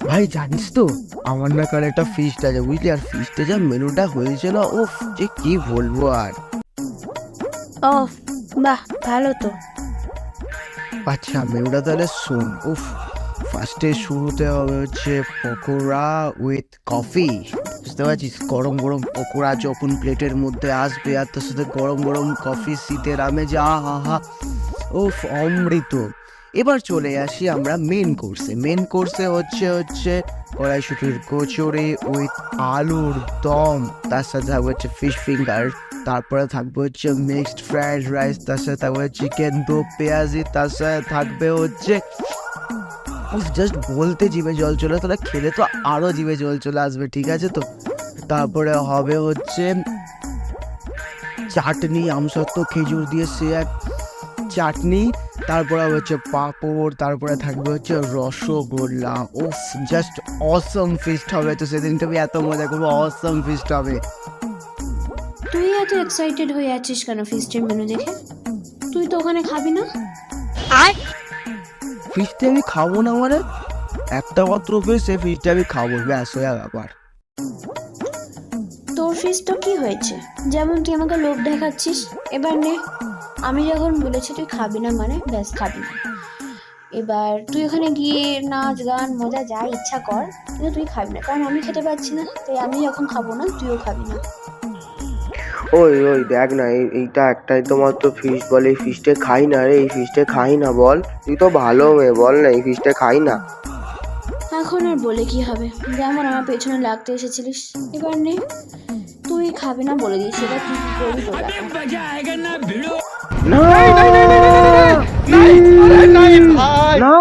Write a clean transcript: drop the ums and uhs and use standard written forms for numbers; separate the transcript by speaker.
Speaker 1: ভাই জানিস তো আমার না কাল একটা ফিস্ট আছে বুঝলি, আর ফিস্টে যা মেনুটা হয়েছে না, ও যে কি বলবো আর।
Speaker 2: ও বাহ, ভালো তো।
Speaker 1: আচ্ছা মেনুটা তাহলে শোন। উফ, ফার্স্টে শুরুতে হবে হচ্ছে পকোড়া উইথ কফি। বুঝতে পারছিস, গরম গরম পকোড়া যখন প্লেটের মধ্যে আসবে আর তার সাথে গরম গরম কফি, শীতের আমেজে আহা, উফ অমৃত। এবার চলে আসি আমরা মেন কোর্সে। মেন কোর্সে হচ্ছে কড়াইশুটির কচুরি উইথ আলুর দম, তার সাথে থাকবে হচ্ছে ফিশ ফিঙ্গার, তারপরে থাকবে হচ্ছে মিক্সড ফ্রাইড রাইস, তার সাথে থাকবে চিকেন দো পেঁয়াজি, তার সাথে থাকবে হচ্ছে জাস্ট বলতে জিভে জল চলে, তাহলে খেলে তো আরো জিভে জল চলে আসবে, ঠিক আছে তো। তারপরে হবে হচ্ছে চাটনি, আমসত্ব খেজুর দিয়ে সে এক চাটনি, তারপরে হচ্ছে পাঁপড়, তারপরে থাকবে হচ্ছে রসগোল্লা। উফ, জাস্ট অসম ফিস্ট হবে। তো সেদিনটা আমি এত মজা করবো, অসম ফিস্ট হবে।
Speaker 2: তুই এত এক্সাইটেড হয়ে আছিস কেন ফিস্টের মেনু দেখে? তুই তো ওখানে খাবি না।
Speaker 1: ফিস্টে আমি খাবো না মানে? একটা মাত্র ফিস্ট, সেই ফিস্টে আমি খাবো, ব্যাস হয়ে ব্যাপার।
Speaker 2: তোর ফিস্ট তো কি হয়েছে? যেমন তুই আমাকে লোভ দেখাচ্ছিস। এবার নে, আমি যখন বলেছি তুই খাবি না মানে ব্যাস খাবি না। এবার তুই ওখানে গিয়ে নাচ গান মজা যা ইচ্ছা কর, কিন্তু তুই খাবি না, কারণ আমি খেতে পাচ্ছি না, তাই আমি যখন খাবো না তুইও খাবি না।
Speaker 3: ওই ওই দেখ না, এইটা একটাই তো মাত্র ফিস্ট, বল এই ফিস্টে খাই না রে, এই ফিস্টে খাই না, বল তুই তো ভালো মেয়ে, বল না এই ফিস্টে খাই না।
Speaker 2: এখন আর বলে কি হবে, যেমন আমার পেছনে লাগতে এসেছিলিস। এবার নে, তুই খাবি না বলে দিয়েছি, এবার তুই কি করবি তোর ব্যাপার।
Speaker 3: না, না,